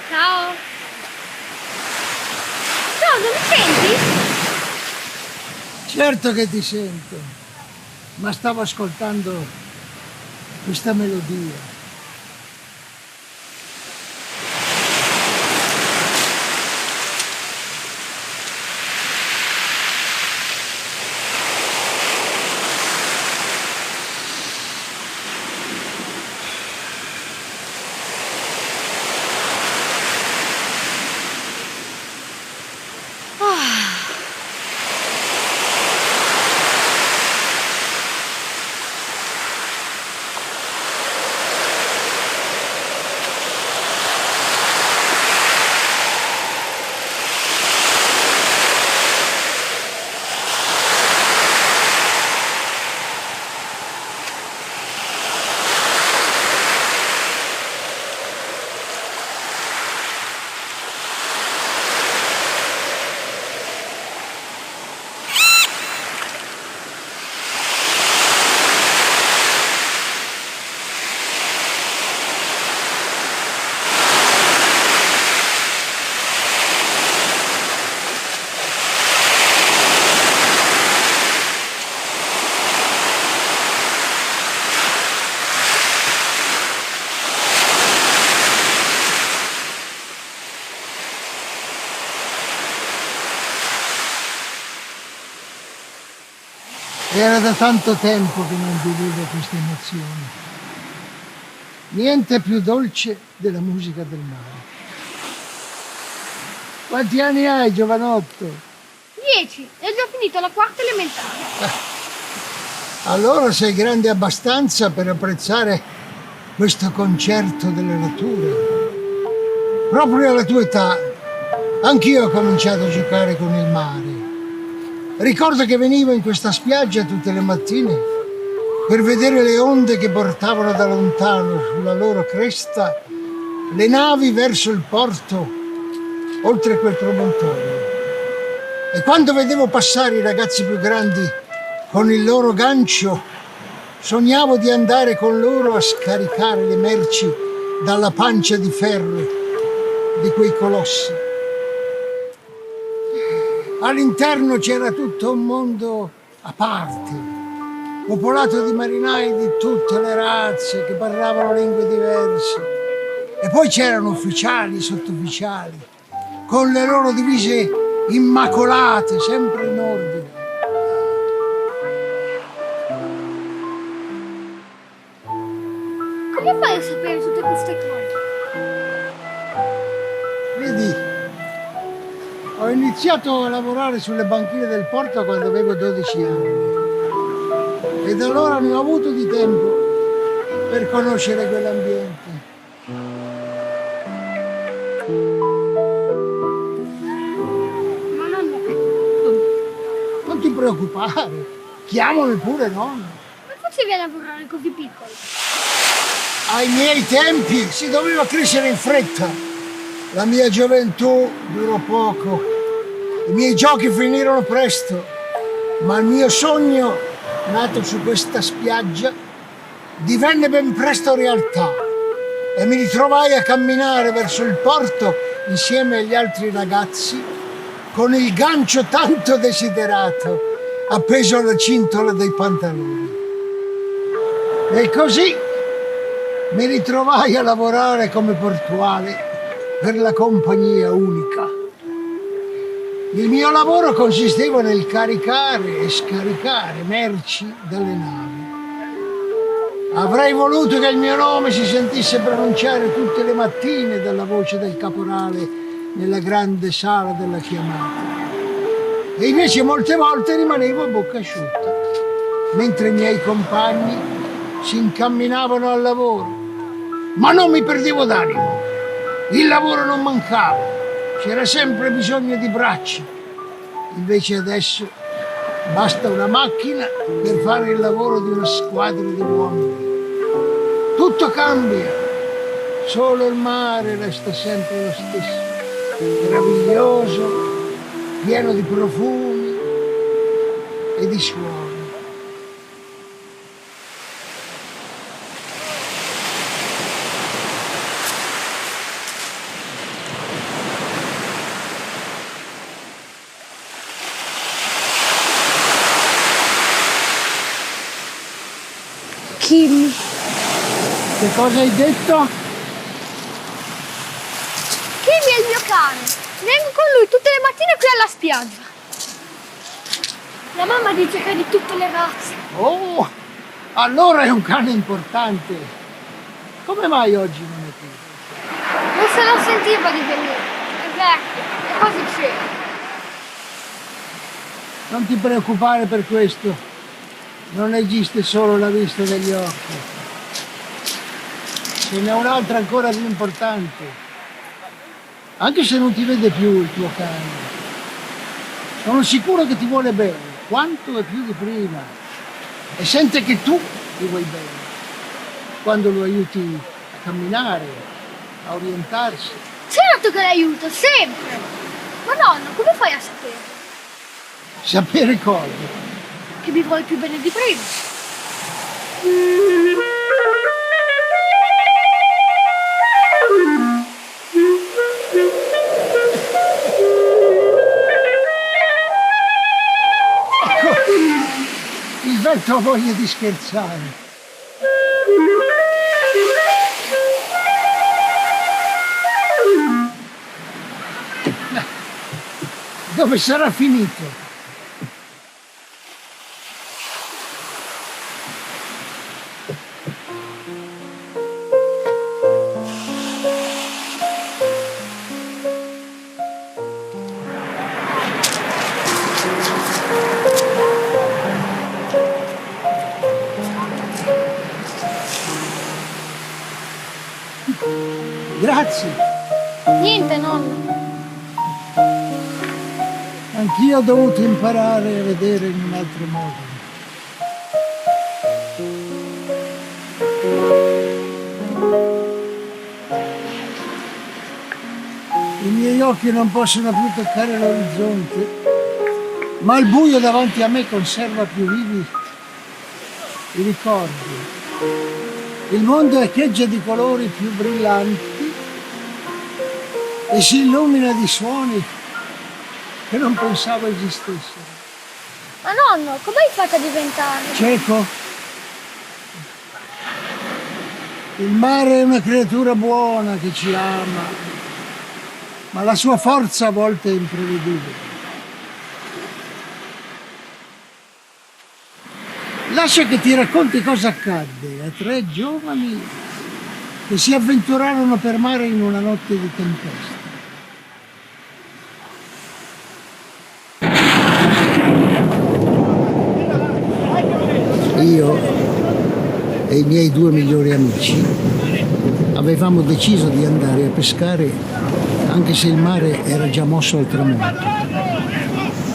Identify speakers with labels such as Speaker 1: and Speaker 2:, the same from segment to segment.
Speaker 1: Ciao. Ciao, non mi senti?
Speaker 2: Certo che ti sento, ma stavo ascoltando questa melodia. Era da tanto tempo che non vivevo queste emozioni. Niente più dolce della musica del mare. Quanti anni hai, giovanotto?
Speaker 1: 10. E ho già finito la quarta elementare.
Speaker 2: Allora sei grande abbastanza per apprezzare questo concerto della natura. Proprio alla tua età, anch'io ho cominciato a giocare con il mare. Ricordo che venivo in questa spiaggia tutte le mattine per vedere le onde che portavano da lontano sulla loro cresta le navi verso il porto, oltre quel promontorio. E quando vedevo passare i ragazzi più grandi con il loro gancio, sognavo di andare con loro a scaricare le merci dalla pancia di ferro di quei colossi. All'interno c'era tutto un mondo a parte, popolato di marinai di tutte le razze che parlavano lingue diverse. E poi c'erano ufficiali, sottufficiali, con le loro divise immacolate, sempre in ordine.
Speaker 1: Come fai a sapere tutte queste cose?
Speaker 2: Vedi, ho iniziato a lavorare sulle banchine del porto quando avevo 12 anni. E da allora ne ho avuto di tempo per conoscere quell'ambiente.
Speaker 1: Ma nonno,
Speaker 2: Non ti preoccupare, chiamami pure nonno.
Speaker 1: come facevi a lavorare così piccolo?
Speaker 2: Ai miei tempi si doveva crescere in fretta. La mia gioventù durò poco. I miei giochi finirono presto, ma il mio sogno, nato su questa spiaggia, divenne ben presto realtà e mi ritrovai a camminare verso il porto insieme agli altri ragazzi con il gancio tanto desiderato appeso alla cintola dei pantaloni. E così mi ritrovai a lavorare come portuale per la compagnia unica. Il mio lavoro consisteva nel caricare e scaricare merci dalle navi. Avrei voluto che il mio nome si sentisse pronunciare tutte le mattine dalla voce del caporale nella grande sala della chiamata. E invece molte volte rimanevo a bocca asciutta, mentre i miei compagni si incamminavano al lavoro. Ma non mi perdevo d'animo. Il lavoro non mancava, c'era sempre bisogno di braccia. Invece adesso basta una macchina per fare il lavoro di una squadra di uomini. Tutto cambia, solo il mare resta sempre lo stesso, meraviglioso, pieno di profumi e di suoni.
Speaker 1: Kim,
Speaker 2: Che cosa hai detto?
Speaker 1: Kim è il mio cane. Vengo con lui tutte le mattine qui alla spiaggia. La mamma dice che è di tutte le razze.
Speaker 2: Oh, allora è un cane importante. Come mai oggi non è qui?
Speaker 1: Non se lo sentiva di venire. È vecchio, è quasi cieco.
Speaker 2: Non ti preoccupare per questo. Non esiste solo la vista degli occhi. Ce n'è un'altra ancora più importante. Anche se non ti vede più il tuo cane, sono sicuro che ti vuole bene, quanto e più di prima. E sente che tu gli vuoi bene. Quando lo aiuti a camminare, a orientarsi.
Speaker 1: Certo che l'aiuto, sempre. Ma nonno, come fai a sapere?
Speaker 2: Sapere cosa?
Speaker 1: Che mi vuoi più bene di prima.
Speaker 2: Il vento ha voglia di scherzare. Dove sarà finito? Grazie.
Speaker 1: Niente, nonno.
Speaker 2: Anch'io ho dovuto imparare a vedere in un altro modo. I miei occhi non possono più toccare l'orizzonte, ma il buio davanti a me conserva più vivi i ricordi. Il mondo echeggia di colori più brillanti e si illumina di suoni che non pensavo esistessero.
Speaker 1: Ma nonno, come hai fatto a diventare?
Speaker 2: Cieco? Il mare è una creatura buona che ci ama, ma la sua forza a volte è imprevedibile. Lascia che ti racconti cosa accadde a tre giovani che si avventurarono per mare in una notte di tempesta. Io e i miei due migliori amici avevamo deciso di andare a pescare anche se il mare era già mosso al tramonto.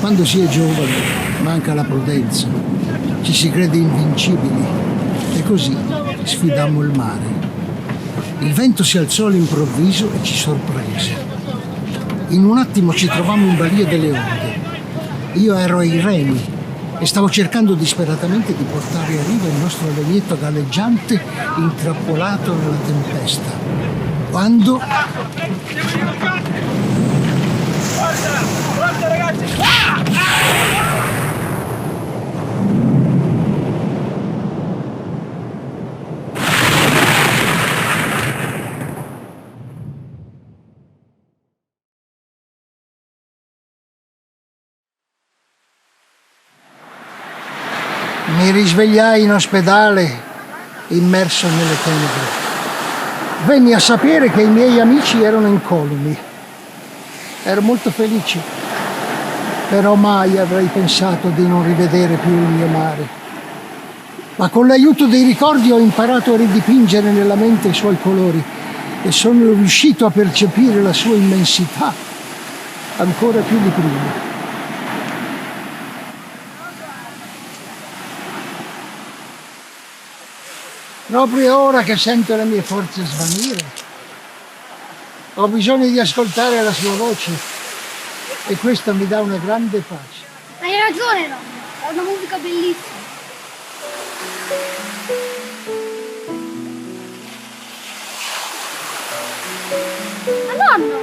Speaker 2: Quando si è giovani manca la prudenza, ci si crede invincibili e così sfidammo il mare. Il vento si alzò all'improvviso e ci sorprese. In un attimo ci trovammo in balia delle onde. Io ero ai remi e stavo cercando disperatamente di portare a riva il nostro legnetto galleggiante intrappolato nella tempesta. Quando...
Speaker 3: Forza ragazzi!
Speaker 2: Mi risvegliai in ospedale, immerso nelle tenebre. Venni a sapere che i miei amici erano incolumi. Ero molto felice, però mai avrei pensato di non rivedere più il mio mare. Ma con l'aiuto dei ricordi ho imparato a ridipingere nella mente i suoi colori e sono riuscito a percepire la sua immensità ancora più di prima. Proprio ora che sento le mie forze svanire, ho bisogno di ascoltare la sua voce e questo mi dà una grande pace.
Speaker 1: Hai ragione, nonno. È una musica bellissima. Ma nonno,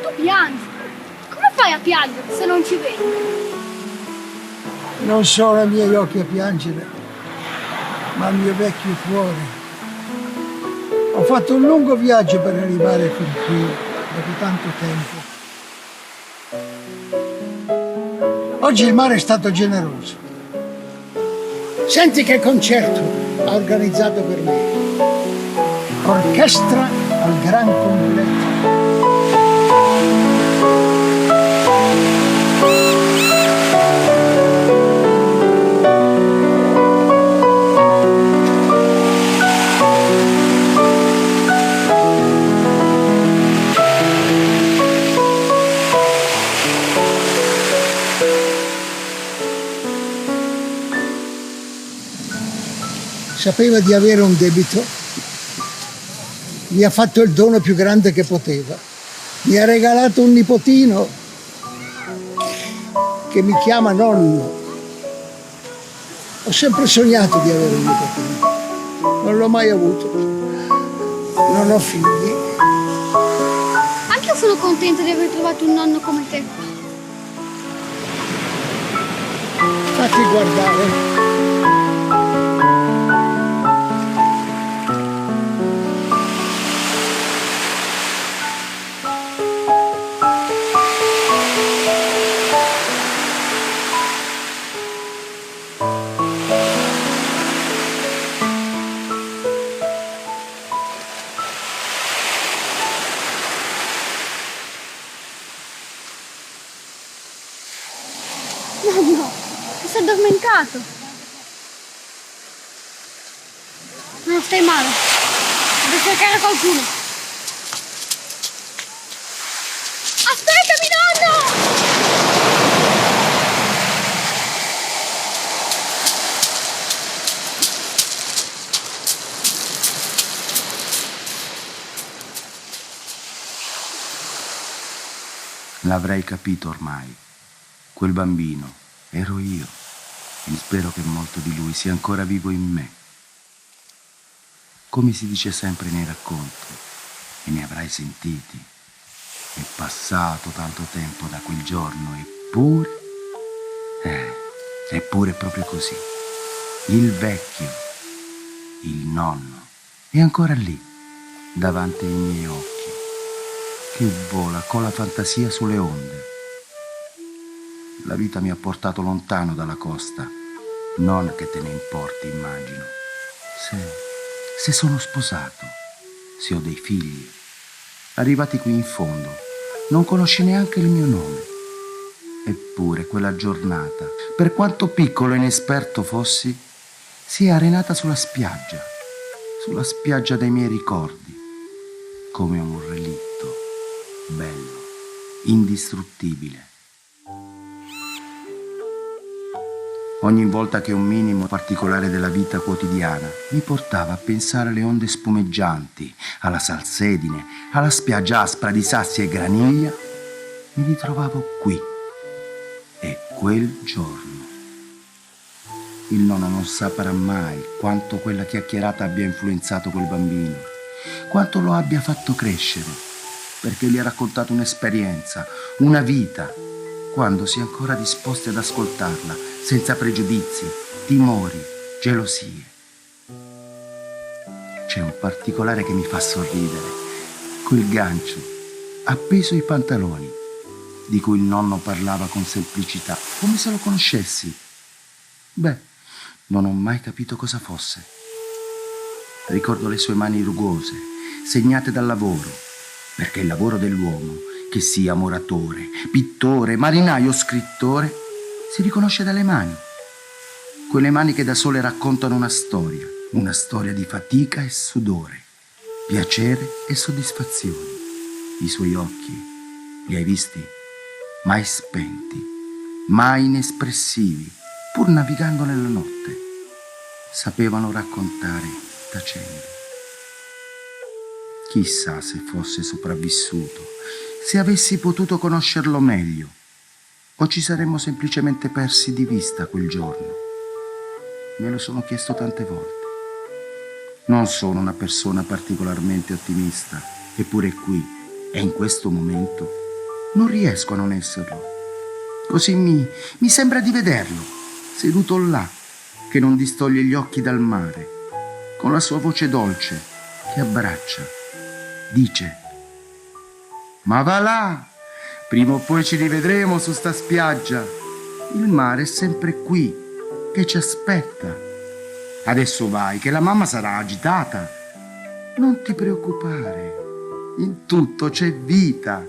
Speaker 1: tu piangi. Come fai a piangere se non ci vedi?
Speaker 2: Non sono i miei occhi a piangere, ma il mio vecchio cuore. Ho fatto un lungo viaggio per arrivare fin qui, dopo tanto tempo. Oggi il mare è stato generoso. Senti che concerto ha organizzato per me. Orchestra al gran completo. Sapeva di avere un debito, mi ha fatto il dono più grande che poteva. Mi ha regalato un nipotino che mi chiama nonno. Ho sempre sognato di avere un nipotino, non l'ho mai avuto. Non ho figli.
Speaker 1: Anche io sono contenta di aver trovato un nonno come te.
Speaker 2: Fatti guardare.
Speaker 1: Nonno, ti sei addormentato. Non stai male. Devi cercare qualcuno. Aspettami, nonno!
Speaker 4: L'avrei capito ormai. Quel bambino ero io e spero che molto di lui sia ancora vivo in me. Come si dice sempre nei racconti, e ne avrai sentiti, è passato tanto tempo da quel giorno, eppure è proprio così. Il vecchio, il nonno, è ancora lì, davanti ai miei occhi, che vola con la fantasia sulle onde. La vita mi ha portato lontano dalla costa, non che te ne importi, immagino. Se sono sposato, se ho dei figli, arrivati qui in fondo, non conosci neanche il mio nome. Eppure quella giornata, per quanto piccolo e inesperto fossi, si è arenata sulla spiaggia sulla spiaggia dei miei ricordi, come un relitto bello, indistruttibile. Ogni volta che un minimo particolare della vita quotidiana mi portava a pensare alle onde spumeggianti, alla salsedine, alla spiaggia aspra di sassi e graniglia, mi ritrovavo qui. E quel giorno. Il nonno non saprà mai quanto quella chiacchierata abbia influenzato quel bambino, quanto lo abbia fatto crescere, perché gli ha raccontato un'esperienza, una vita, quando si è ancora disposti ad ascoltarla, senza pregiudizi, timori, gelosie. C'è un particolare che mi fa sorridere, quel gancio appeso ai pantaloni, di cui il nonno parlava con semplicità, come se lo conoscessi. Beh, non ho mai capito cosa fosse. Ricordo le sue mani rugose, segnate dal lavoro, perché il lavoro dell'uomo, che sia muratore, pittore, marinaio o scrittore, si riconosce dalle mani. Quelle mani che da sole raccontano una storia di fatica e sudore, piacere e soddisfazione. I suoi occhi, li hai visti? Mai spenti, mai inespressivi, pur navigando nella notte, sapevano raccontare tacendo. Chissà se fosse sopravvissuto, se avessi potuto conoscerlo meglio, o ci saremmo semplicemente persi di vista quel giorno. Me lo sono chiesto tante volte. Non sono una persona particolarmente ottimista, eppure qui e in questo momento non riesco a non esserlo. Così mi sembra di vederlo, seduto là, che non distoglie gli occhi dal mare, con la sua voce dolce che abbraccia. Dice: ma va là, prima o poi ci rivedremo su sta spiaggia. Il mare è sempre qui, che ci aspetta. Adesso vai, che la mamma sarà agitata. Non ti preoccupare, in tutto c'è vita.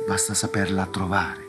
Speaker 4: Basta saperla trovare.